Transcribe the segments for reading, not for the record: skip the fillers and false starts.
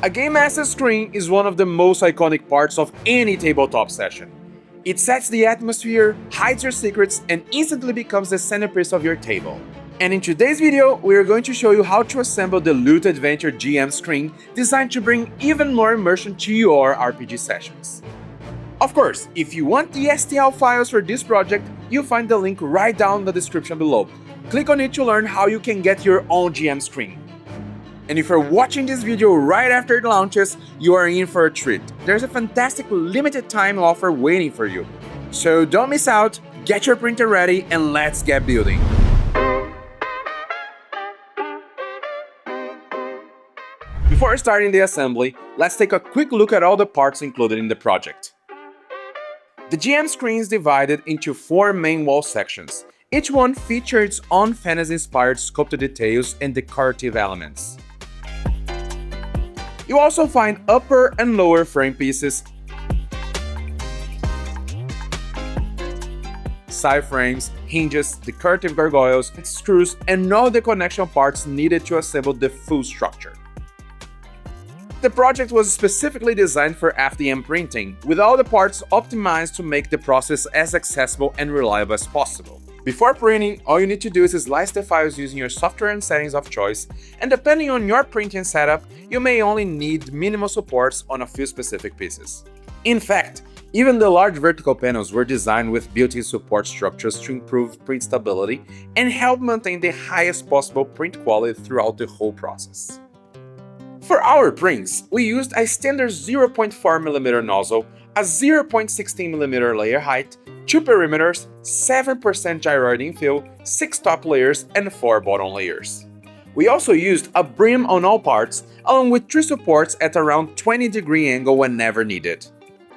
A Game Master screen is one of the most iconic parts of any tabletop session. It sets the atmosphere, hides your secrets, and instantly becomes the centerpiece of your table. And in today's video, we are going to show you how to assemble the Loot Adventure GM screen designed to bring even more immersion to your RPG sessions. Of course, if you want the STL files for this project, you'll find the link right down in the description below. Click on it to learn how you can get your own GM screen. And if you're watching this video right after it launches, you are in for a treat. There's a fantastic limited time offer waiting for you. So don't miss out, get your printer ready, and let's get building. Before starting the assembly, let's take a quick look at all the parts included in the project. The GM screen is divided into 4 main wall sections. Each one features its own fantasy-inspired sculpted details and decorative elements. You also find upper and lower frame pieces, side frames, hinges, decorative gargoyles, screws, and all the connection parts needed to assemble the full structure. The project was specifically designed for FDM printing, with all the parts optimized to make the process as accessible and reliable as possible. Before printing, all you need to do is slice the files using your software and settings of choice, and depending on your printing setup, you may only need minimal supports on a few specific pieces. In fact, even the large vertical panels were designed with built-in support structures to improve print stability and help maintain the highest possible print quality throughout the whole process. For our prints, we used a standard 0.4mm nozzle, a 0.16mm layer height, 2 perimeters, 7% gyroid infill, 6 top layers, and 4 bottom layers. We also used a brim on all parts, along with 3 supports at around 20° angle whenever needed.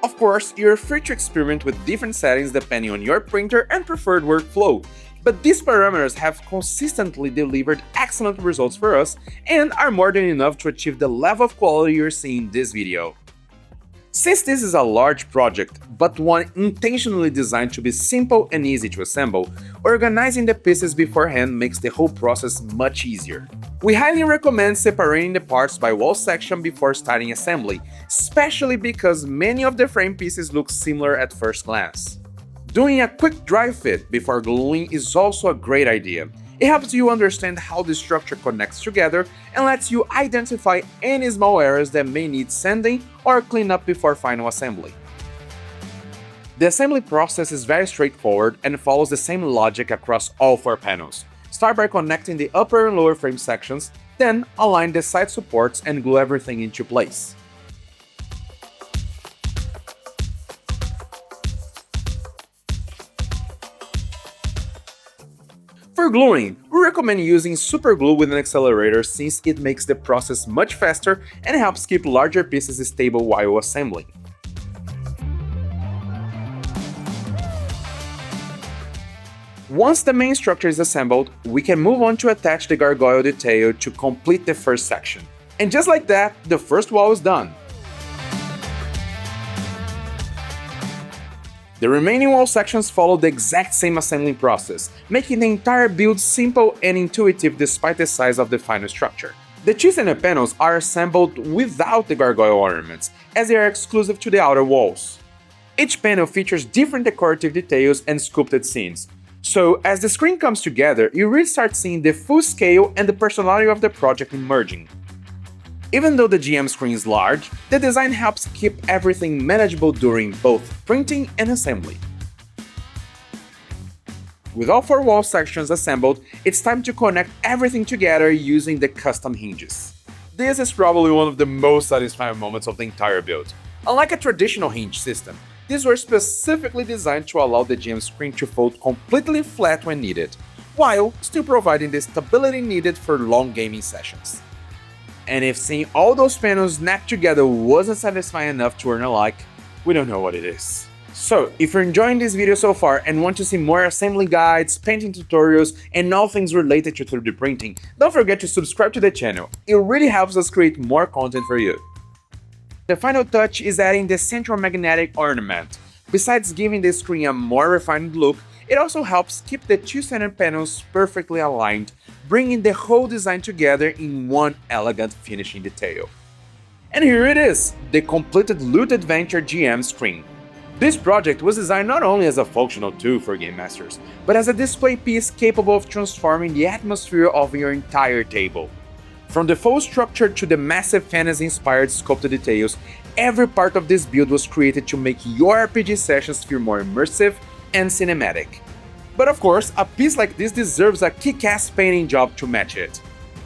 Of course, you're free to experiment with different settings depending on your printer and preferred workflow, but these parameters have consistently delivered excellent results for us and are more than enough to achieve the level of quality you're seeing in this video. Since this is a large project, but one intentionally designed to be simple and easy to assemble, organizing the pieces beforehand makes the whole process much easier. We highly recommend separating the parts by wall section before starting assembly, especially because many of the frame pieces look similar at first glance. Doing a quick dry fit before gluing is also a great idea. It helps you understand how the structure connects together and lets you identify any small areas that may need sanding or cleanup before final assembly. The assembly process is very straightforward and follows the same logic across all 4 panels. Start by connecting the upper and lower frame sections, then align the side supports and glue everything into place. For gluing, we recommend using super glue with an accelerator since it makes the process much faster and helps keep larger pieces stable while assembling. Once the main structure is assembled, we can move on to attach the gargoyle detail to complete the first section. And just like that, the first wall is done. The remaining wall sections follow the exact same assembling process, making the entire build simple and intuitive despite the size of the final structure. The two center panels are assembled without the gargoyle ornaments, as they are exclusive to the outer walls. Each panel features different decorative details and sculpted scenes, so as the screen comes together, you really start seeing the full scale and the personality of the project emerging. Even though the GM screen is large, the design helps keep everything manageable during both printing and assembly. With all 4 wall sections assembled, it's time to connect everything together using the custom hinges. This is probably one of the most satisfying moments of the entire build. Unlike a traditional hinge system, these were specifically designed to allow the GM screen to fold completely flat when needed, while still providing the stability needed for long gaming sessions. And if seeing all those panels snapped together wasn't satisfying enough to earn a like, we don't know what it is. So, if you're enjoying this video so far and want to see more assembly guides, painting tutorials, and all things related to 3D printing, don't forget to subscribe to the channel. It really helps us create more content for you. The final touch is adding the central magnetic ornament. Besides giving the screen a more refined look, It also helps keep the two center panels perfectly aligned, bringing the whole design together in one elegant finishing detail. And here it is, the completed Loot Adventure GM screen. This project was designed not only as a functional tool for game masters, but as a display piece capable of transforming the atmosphere of your entire table. From the full structure to the massive fantasy-inspired sculpted details, every part of this build was created to make your RPG sessions feel more immersive and cinematic. But of course, a piece like this deserves a kick-ass painting job to match it.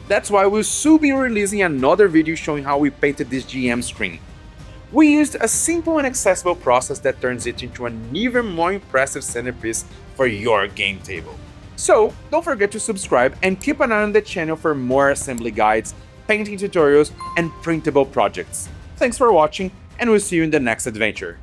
That's why we'll soon be releasing another video showing how we painted this GM screen. We used a simple and accessible process that turns it into an even more impressive centerpiece for your game table. So, don't forget to subscribe and keep an eye on the channel for more assembly guides, painting tutorials, and printable projects. Thanks for watching, and we'll see you in the next adventure.